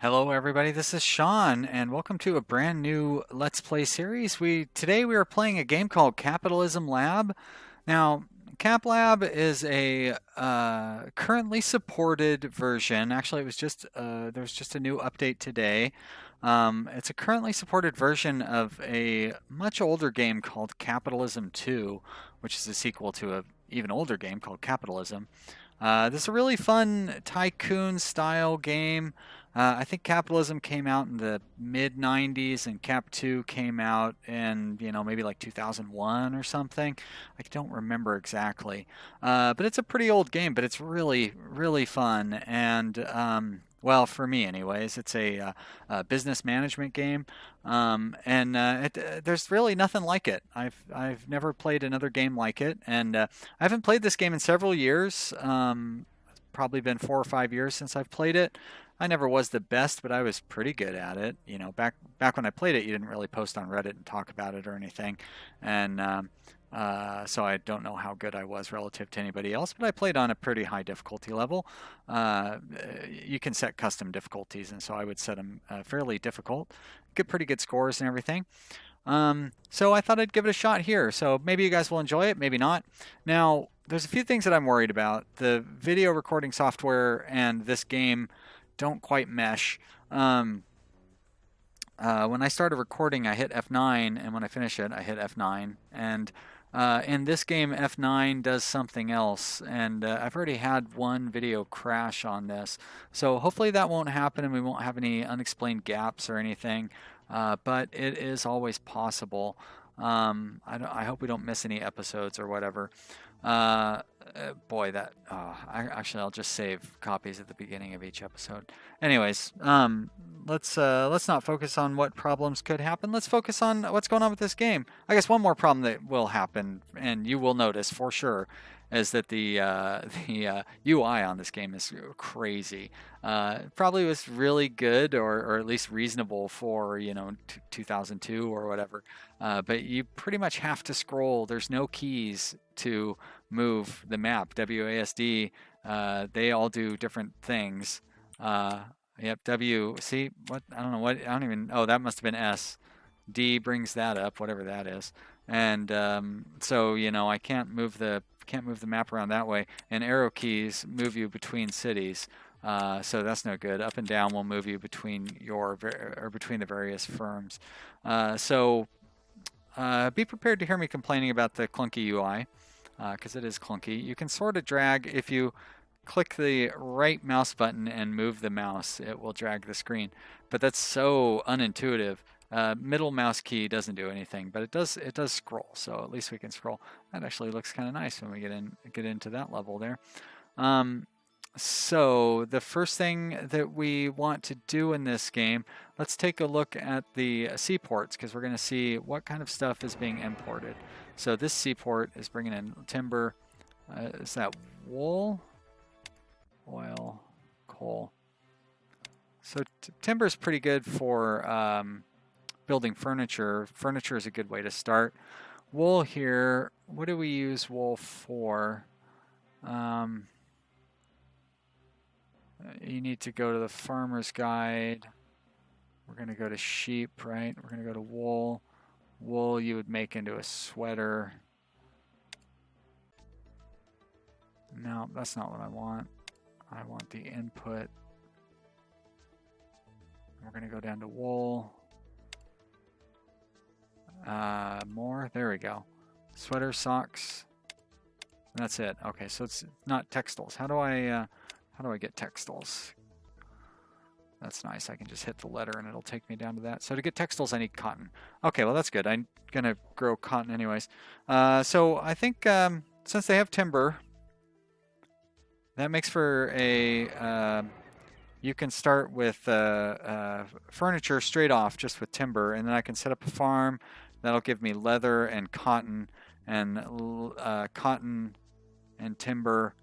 Hello everybody, this is Sean and welcome to a brand new Let's Play series. Today we are playing a game called Capitalism Lab. Now, Cap Lab is a currently supported version. Actually, there's just a new update today. It's a currently supported version of a much older game called Capitalism II, which is a sequel to an even older game called Capitalism. This is a really fun tycoon style game. I think Capitalism came out in the mid 90s and Cap 2 came out in, maybe like 2001 or something. I don't remember exactly. But it's a pretty old game, but it's really, really fun. And, well, for me, anyways, it's a business management game. There's really nothing like it. I've never played another game like it. And I haven't played this game in several years. It's probably been 4 or 5 years since I've played it. I never was the best, but I was pretty good at it. Back when I played it, you didn't really post on Reddit and talk about it or anything, and so I don't know how good I was relative to anybody else. But I played on a pretty high difficulty level. Uh, you can set custom difficulties, and so I would set them fairly difficult, get pretty good scores and everything. So I thought I'd give it a shot here. So maybe you guys will enjoy it, maybe not. Now, there's a few things that I'm worried about. The video recording software and this game don't quite mesh. When I started recording, I hit F9, and when I finish it, I hit F9. And in this game, F9 does something else, and I've already had one video crash on this. So hopefully that won't happen, and we won't have any unexplained gaps or anything. But it is always possible. I hope we don't miss any episodes or whatever. Boy, actually, I'll just save copies at the beginning of each episode. Anyways, let's not focus on what problems could happen. Let's focus on what's going on with this game. I guess one more problem that will happen, and you will notice for sure, is that the UI on this game is crazy. Probably was really good, or at least reasonable for 2002 or whatever. But you pretty much have to scroll. There's no keys to move the map. WASD, they all do different things. Yep, W. See what? I don't know what. I don't even. Oh, that must have been S. D brings that up, whatever that is. And so I can't move the map around that way. And arrow keys move you between cities. So that's no good. Up and down will move you between between the various firms. So be prepared to hear me complaining about the clunky UI, because it is clunky. You can sort of drag if you click the right mouse button and move the mouse, it will drag the screen. But that's so unintuitive. Middle mouse key doesn't do anything, but it does scroll. So at least we can scroll. That actually looks kind of nice when we get into that level there. So the first thing that we want to do in this game, let's take a look at the seaports, because we're going to see what kind of stuff is being imported. So this seaport is bringing in timber. Is that wool? Oil, coal. So timber is pretty good for building furniture. Furniture is a good way to start. Wool here, what do we use wool for? You need to go to the farmer's guide. We're going to go to sheep, right? We're going to go to wool. Wool you would make into a sweater. No, that's not what I want. I want the input. We're going to go down to wool. More. There we go. Sweater, socks. That's it. Okay, so it's not textiles. How do I get textiles? That's nice. I can just hit the letter and it'll take me down to that. So to get textiles, I need cotton. Okay, well that's good. I'm gonna grow cotton anyways. So I think since they have timber, that makes for a you can start with furniture straight off just with timber, and then I can set up a farm. That'll give me leather and cotton and timber,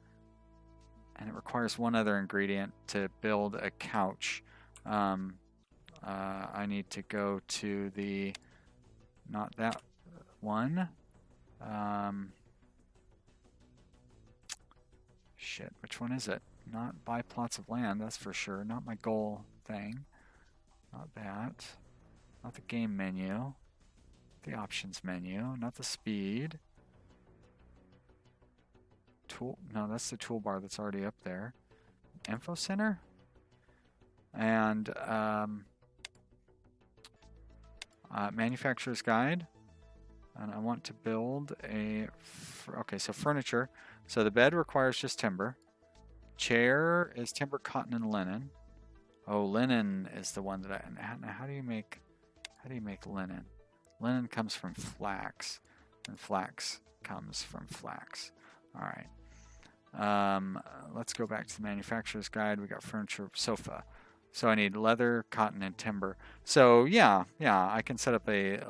and it requires one other ingredient to build a couch. I need to go to the, not that one. Shit, which one is it? Not buy plots of land, that's for sure. Not my goal thing. Not that. Not the game menu. The options menu. Not the speed. Tool. No, that's the toolbar that's already up there. Info center. And manufacturer's guide. And I want to build a... Okay, so furniture. So the bed requires just timber. Chair is timber, cotton, and linen. Oh, linen is the one that I... Now, how do you make linen? Linen comes from flax, and flax comes from flax. All right. Let's go back to the manufacturer's guide. We got furniture, sofa. So I need leather, cotton, and timber. So yeah, I can set up the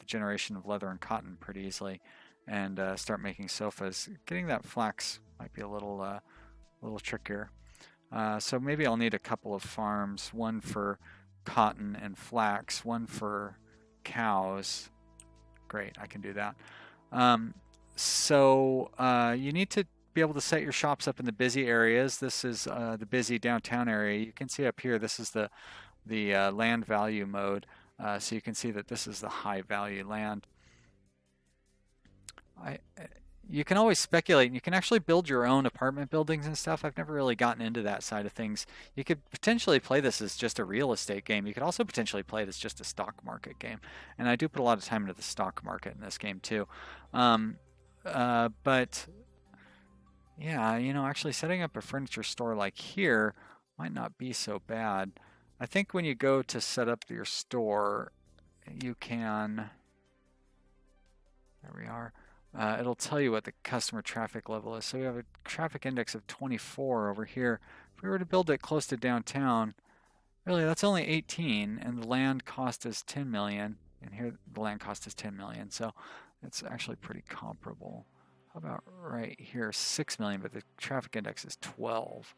generation of leather and cotton pretty easily, and start making sofas. Getting that flax might be a little trickier. So maybe I'll need a couple of farms, one for cotton and flax, one for cows. Great, I can do that. You need to be able to set your shops up in the busy areas. This is the busy downtown area. You can see up here, this is the land value mode. So you can see that this is the high value land. You can always speculate, and you can actually build your own apartment buildings and stuff. I've never really gotten into that side of things. You could potentially play this as just a real estate game. You could also potentially play it as just a stock market game. And I do put a lot of time into the stock market in this game too. But yeah, actually setting up a furniture store like here might not be so bad. I think when you go to set up your store, you can... There we are. It'll tell you what the customer traffic level is. So we have a traffic index of 24 over here. If we were to build it close to downtown, really that's only 18, and the land cost is 10 million. And here the land cost is 10 million. So it's actually pretty comparable. How about right here, 6 million, but the traffic index is 12.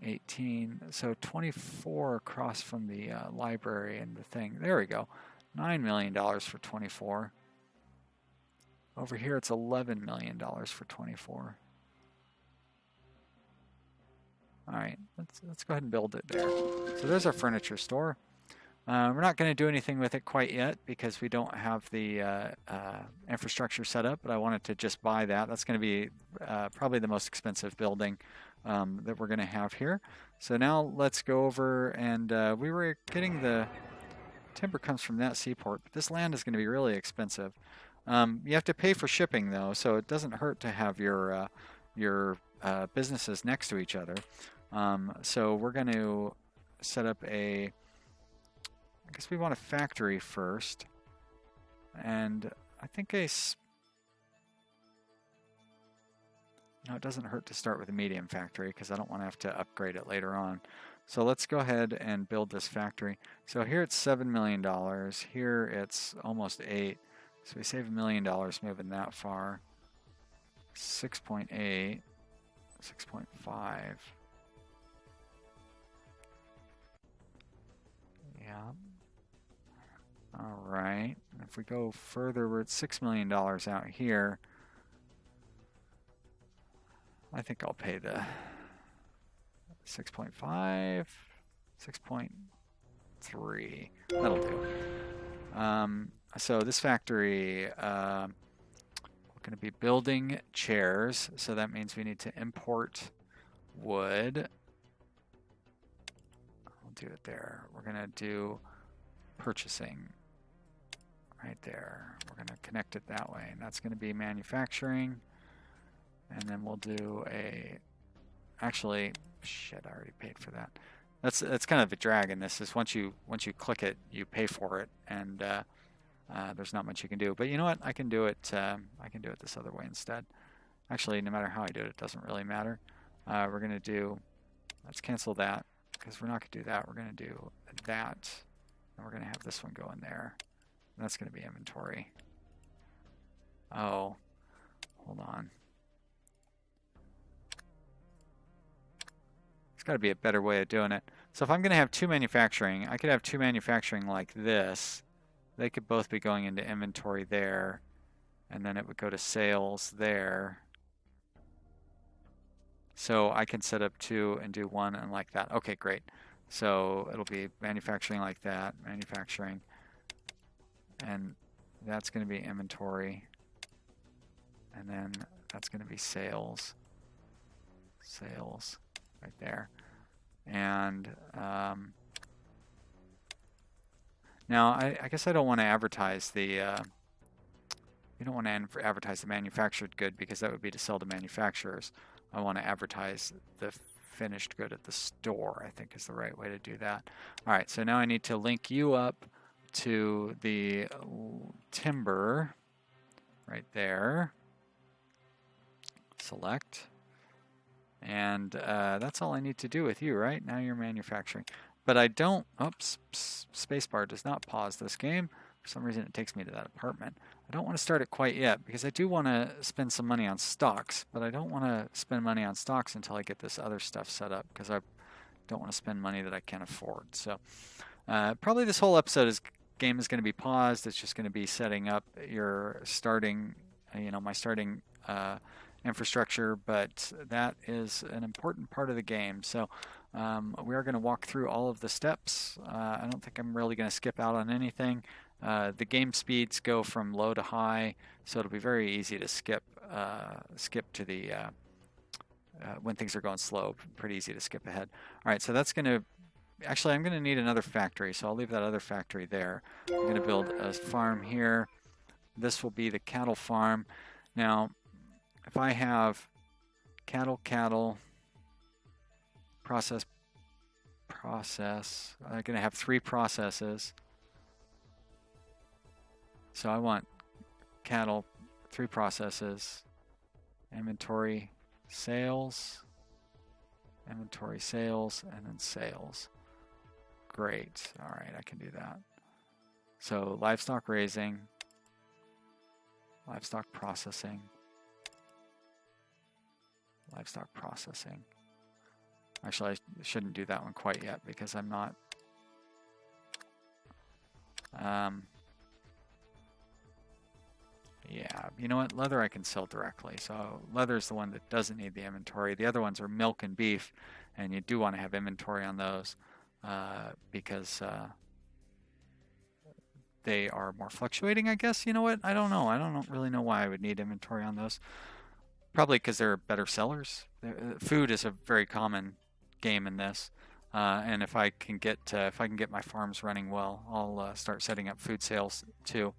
18, so 24 across from the library and the thing. There we go. $9 million for 24. Over here, it's $11 million for 24. All right, let's go ahead and build it there. So there's our furniture store. We're not going to do anything with it quite yet because we don't have the infrastructure set up, but I wanted to just buy that. That's going to be probably the most expensive building that we're going to have here. So now let's go over, and we were getting the timber comes from that seaport, but this land is going to be really expensive. You have to pay for shipping though, so it doesn't hurt to have your businesses next to each other. So we're going to set up I guess we want a factory first, and I think no, it doesn't hurt to start with a medium factory because I don't want to have to upgrade it later on. So let's go ahead and build this factory. So here it's $7 million. Here it's almost 8. So we save $1 million moving that far. 6.8, 6.5. Yeah. All right. If we go further, we're at $6 million out here. I think I'll pay the 6.5, 6.3. That'll do. So this factory, we're going to be building chairs, so that means we need to import wood. I'll do it there. We're going to do purchasing right there. We're going to connect it that way, and that's going to be manufacturing. And then we'll do actually, shit, I already paid for that. That's kind of a drag in this, is once you click it, you pay for it, and there's not much you can do. But you know what? I can do it this other way instead. Actually, no matter how I do it, it doesn't really matter. We're going to do, let's cancel that, because we're not going to do that. We're going to do that, and we're going to have this one go in there. And that's going to be inventory. Oh, hold on. There's got to be a better way of doing it. So if I'm going to have two manufacturing, I could have two manufacturing like this. They could both be going into inventory there, and then it would go to sales there. So I can set up two and do one and like that. Okay, great. So it'll be manufacturing like that, manufacturing, and that's going to be inventory, and then that's going to be sales, sales right there. And now I guess I don't want to advertise the you don't want to advertise the manufactured good because that would be to sell to manufacturers. I want to advertise the finished good at the store, I think is the right way to do that. All right, so now I need to link you up to the timber right there. Select. And that's all I need to do with you, right? Now you're manufacturing. But I don't, oops, spacebar does not pause this game. For some reason it takes me to that apartment. I don't want to start it quite yet because I do want to spend some money on stocks, but I don't want to spend money on stocks until I get this other stuff set up because I don't want to spend money that I can't afford. So probably this whole game is going to be paused. It's just going to be setting up your starting, my starting infrastructure, but that is an important part of the game. So we are going to walk through all of the steps. I don't think I'm really going to skip out on anything. The game speeds go from low to high, so it'll be very easy to skip to the when things are going slow. Pretty easy to skip ahead. All right, so that's going to actually I'm going to need another factory, so I'll leave that other factory there. I'm going to build a farm here. This will be the cattle farm. Now, if I have cattle, process, I'm going to have 3 processes. So I want cattle, 3 processes, inventory, sales, and then sales. Great. All right, I can do that. So livestock raising, livestock processing, livestock processing. Actually, I shouldn't do that one quite yet because I'm not. Yeah, you know what? Leather I can sell directly. So leather is the one that doesn't need the inventory. The other ones are milk and beef, and you do want to have inventory on those because they are more fluctuating, I guess. You know what? I don't know. I don't really know why I would need inventory on those. Probably because they're better sellers. Food is a very common game in this, and if I can get my farms running well, I'll start setting up food sales too.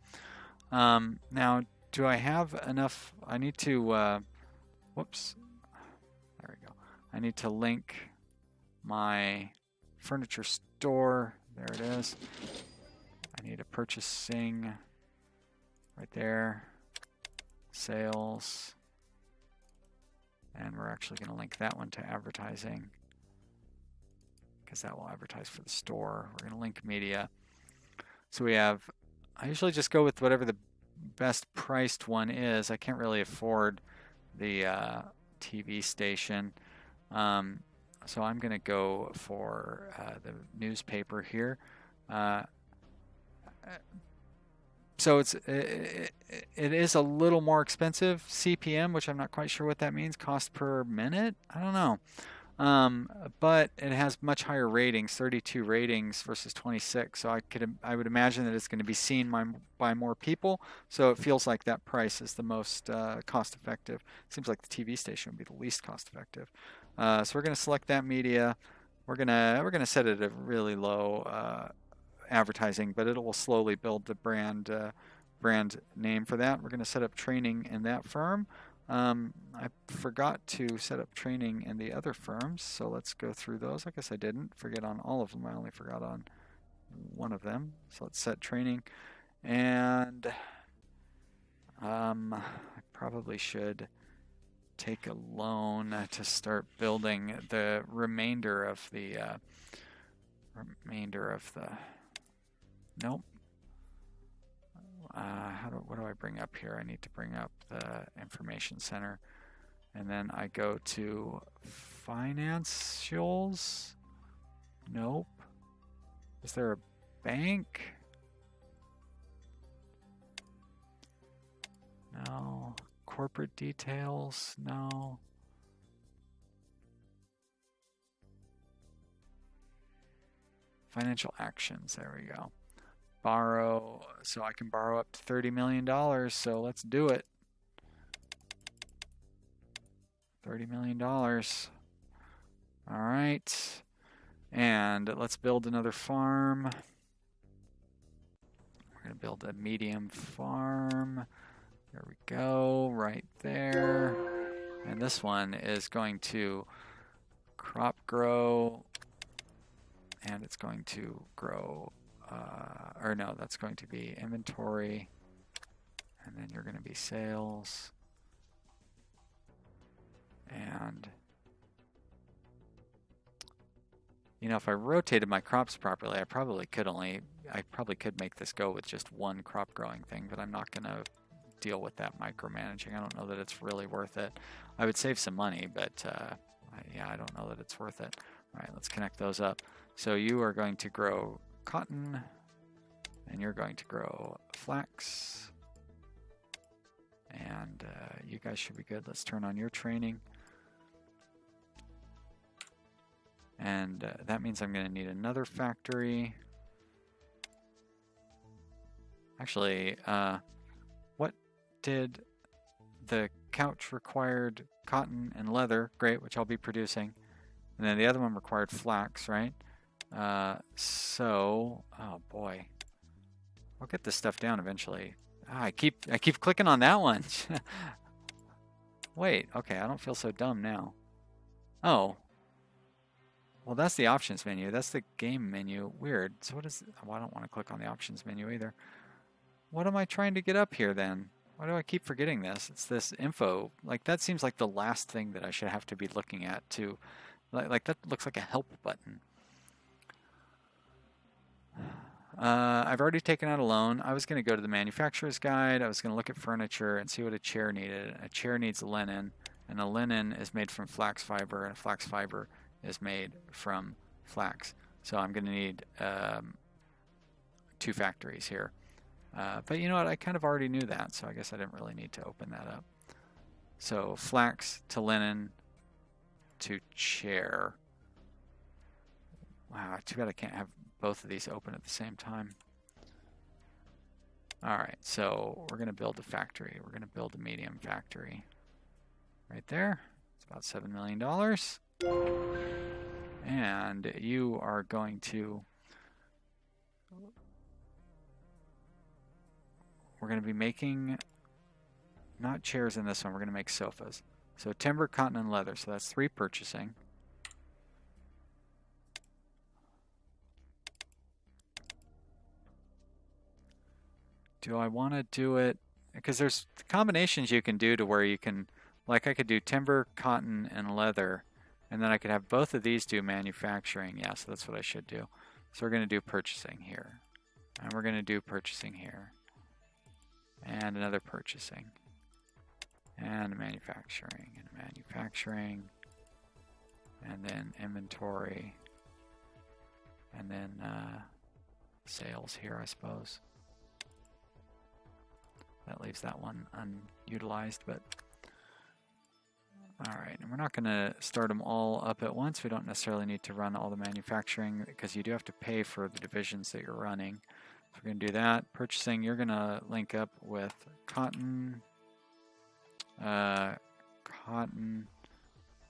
Now, do I have enough? I need to. Whoops. There we go. I need to link my furniture store. There it is. I need a purchasing right there. Sales. And we're actually going to link that one to advertising because that will advertise for the store. We're going to link media. So we have, I usually just go with whatever the best priced one is. I can't really afford the TV station. So I'm going to go for the newspaper here. So it is a little more expensive, CPM, which I'm not quite sure what that means, cost per minute? I don't know. But it has much higher ratings, 32 ratings versus 26. So I would imagine that it's going to be seen by more people. So it feels like that price is the most cost effective. Seems like the TV station would be the least cost effective. So we're going to select that media. We're gonna set it at a really low advertising, but it will slowly build the brand name for that. We're going to set up training in that firm. I forgot to set up training in the other firms, so let's go through those. I guess I didn't forget on all of them. I only forgot on one of them. So let's set training, and I probably should take a loan to start building the remainder of the nope. What do I bring up here? I need to bring up the information center, and then I go to financials. Nope. Is there a bank? No. Corporate details? No. Financial actions, there we go. Borrow, so I can borrow up to $30 million, so let's do it. $30 million. All right. And let's build another farm. We're going to build a medium farm. There we go, right there. And this one is going to crop grow, and it's going to grow, or no, that's going to be inventory, and then you're going to be sales. And you know, if I rotated my crops properly, I probably could make this go with just one crop growing thing, but I'm not going to deal with that micromanaging. I don't know that it's really worth it. I would save some money, but yeah, I don't know that it's worth it. All right, let's connect those up. So you are going to grow cotton, and you're going to grow flax, and you guys should be good. Let's turn on your training. And that means I'm going to need another factory. Actually, what did the couch required? Cotton and leather, great, which I'll be producing. And then the other one required flax, right? So, oh boy, I'll get this stuff down eventually. I keep clicking on that one. Wait, okay, I don't feel so dumb now. Oh. Well, that's the options menu. That's the game menu. Weird. So what is... Well, I don't want to click on the options menu either. What am I trying to get up here then? Why do I keep forgetting this? It's this info. Like, that seems like the last thing that I should have to be looking at too. Like that looks like a help button. I've already taken out a loan. I was going to go to the manufacturer's guide. I was going to look at furniture and see what a chair needed. A chair needs linen, and a linen is made from flax fiber, and a flax fiber is made from flax. So I'm going to need 2 factories here. But you know what? I kind of already knew that, so I guess I didn't really need to open that up. So flax to linen to chair. Wow, too bad I can't have both of these open at the same time. All right, so we're going to build a factory. We're going to build a medium factory. Right there. It's about $7 million. And you are going to... We're going to be making, not chairs in this one, we're going to make sofas. So timber, cotton, and leather. So that's 3 purchasing. Do I want to do it? Because there's combinations you can do to where you can, like I could do timber, cotton, and leather. And then I could have both of these do manufacturing. Yeah, so that's what I should do. So we're going to do purchasing here. And we're going to do purchasing here. And another purchasing. And manufacturing. And manufacturing. And then inventory. And then sales here, I suppose. That leaves that one unutilized, but... Alright, and we're not going to start them all up at once. We don't necessarily need to run all the manufacturing because you do have to pay for the divisions that you're running. So we're going to do that. Purchasing, you're going to link up with cotton. Cotton.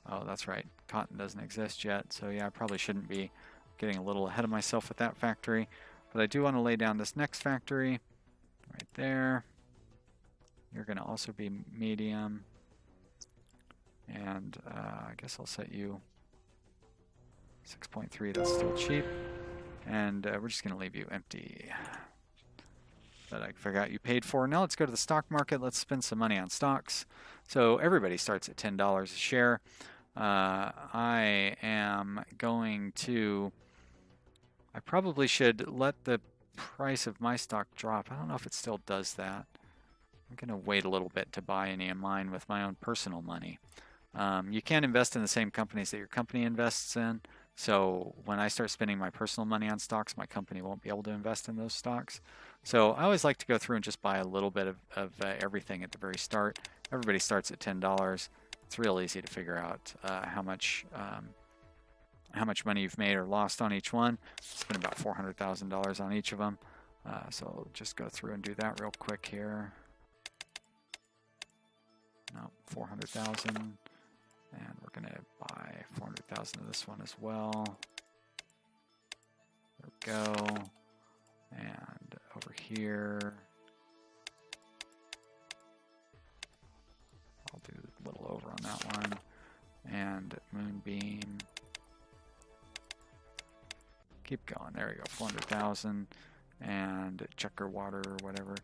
Oh, that's right. Cotton doesn't exist yet. So yeah, I probably shouldn't be getting a little ahead of myself with that factory. But I do want to lay down this next factory right there. You're going to also be medium. And I guess I'll set you 6.3. That's still cheap. And we're just going to leave you empty. That I forgot you paid for. Now let's go to the stock market. Let's spend some money on stocks. So everybody starts at $10 a share. I am going to... I probably should let the price of my stock drop. I don't know if it still does that. I'm going to wait a little bit to buy any of mine with my own personal money. You can't invest in the same companies that your company invests in. So when I start spending my personal money on stocks, my company won't be able to invest in those stocks. So I always like to go through and just buy a little bit of everything at the very start. Everybody starts at $10. It's real easy to figure out how much how much money you've made or lost on each one. Spent about $400,000 on each of them. So I'll just go through and do that real quick here. No, 400,000, and we're gonna buy 400,000 of this one as well. There we go. And over here, I'll do a little over on that one. And Moonbeam. Keep going. There we go. 400,000. And Checker Water or whatever.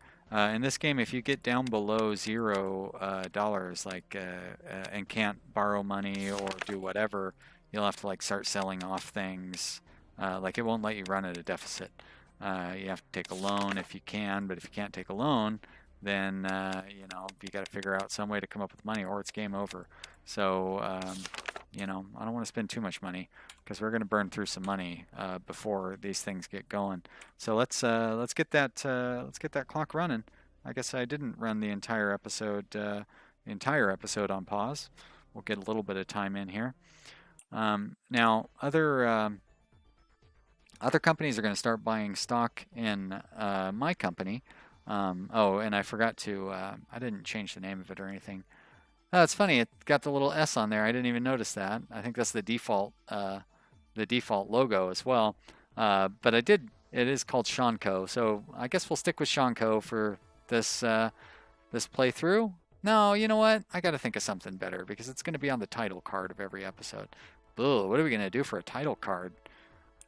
In this game, if you get down below $0, like and can't borrow money or do whatever, you'll have to like start selling off things. Like it won't let you run at a deficit. You have to take a loan if you can, but if you can't take a loan, then you know, you got to figure out some way to come up with money, or it's game over. So you know, I don't want to spend too much money because we're going to burn through some money before these things get going. So let's get that clock running. I guess I didn't run the entire episode on pause. We'll get a little bit of time in here. Now other companies are going to start buying stock in my company. Oh, and I forgot to I didn't change the name of it or anything. Oh, it's funny. It got the little S on there. I didn't even notice that. I think that's the default logo as well. But I did. It is called SeanCo. So I guess we'll stick with SeanCo for this this playthrough. No, you know what? I got to think of something better because it's going to be on the title card of every episode. Ugh, what are we going to do for a title card?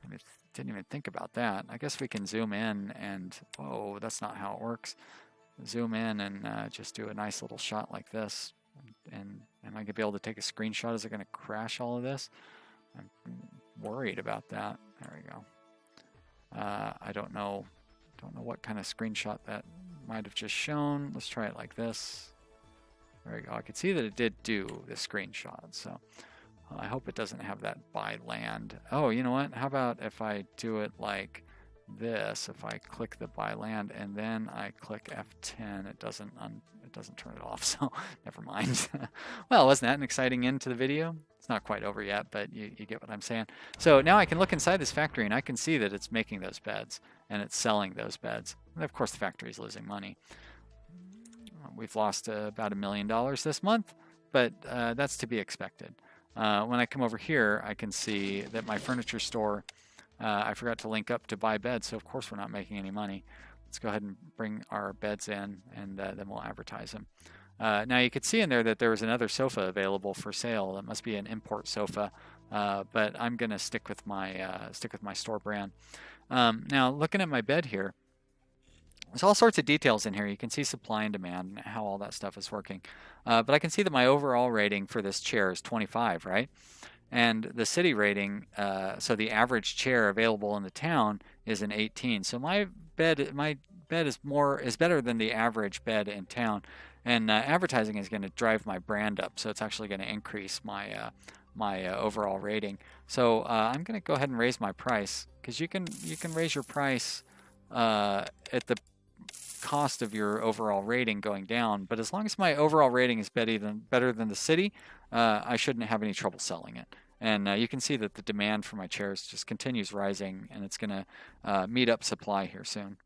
I didn't even think about that. I guess we can zoom in and whoa, that's not how it works. Zoom in and just do a nice little shot like this. And am I going to be able to take a screenshot? Is it going to crash all of this? I'm worried about that. There we go. I don't know what kind of screenshot that might have just shown. Let's try it like this. There we go. I could see that it did do the screenshot. So I hope it doesn't have that by land. Oh, you know what? How about if I do it like this? If I click the by land and then I click F10, it doesn't turn it off. So never mind. Well, wasn't that an exciting end to the video? It's not quite over yet, but you get what I'm saying. So now I can look inside this factory and I can see that it's making those beds and it's selling those beds. And of course, the factory is losing money. We've lost about $1 million this month, but that's to be expected. When I come over here, I can see that my furniture store, I forgot to link up to buy beds, so of course we're not making any money. Let's go ahead and bring our beds in, and then we'll advertise them. Now you could see in there that there was another sofa available for sale. It must be an import sofa, but I'm going to stick with my store brand. Now looking at my bed here, there's all sorts of details in here. You can see supply and demand and how all that stuff is working. But I can see that my overall rating for this chair is 25, right? And the city rating, so the average chair available in the town is an 18. So my bed is better than the average bed in town. And advertising is going to drive my brand up, so it's actually going to increase my my overall rating. So I'm going to go ahead and raise my price because you can raise your price at the cost of your overall rating going down. But as long as my overall rating is better than the city, I shouldn't have any trouble selling it. And you can see that the demand for my chairs just continues rising, and it's going to meet up supply here soon.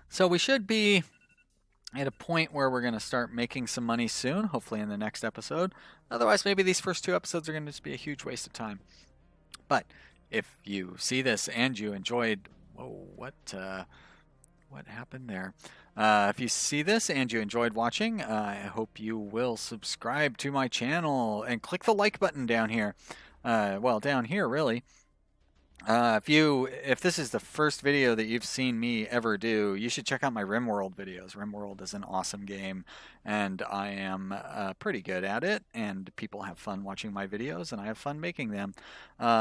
So we should be at a point where we're going to start making some money soon, hopefully in the next episode. Otherwise, maybe these first 2 episodes are going to just be a huge waste of time. But if you see this and you enjoyed, whoa, what happened there? If you see this and you enjoyed watching, I hope you will subscribe to my channel and click the like button down here. Well, down here, really. If this is the first video that you've seen me ever do, you should check out my RimWorld videos. RimWorld is an awesome game, and I am pretty good at it, and people have fun watching my videos, and I have fun making them.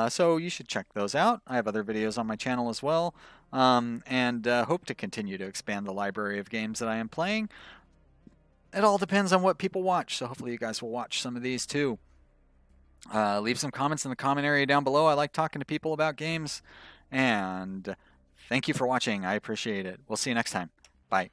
So you should check those out. I have other videos on my channel as well, and hope to continue to expand the library of games that I am playing. It all depends on what people watch, so hopefully you guys will watch some of these too. Leave some comments in the comment area down below. I like talking to people about games. And thank you for watching. I appreciate it. We'll see you next time. Bye.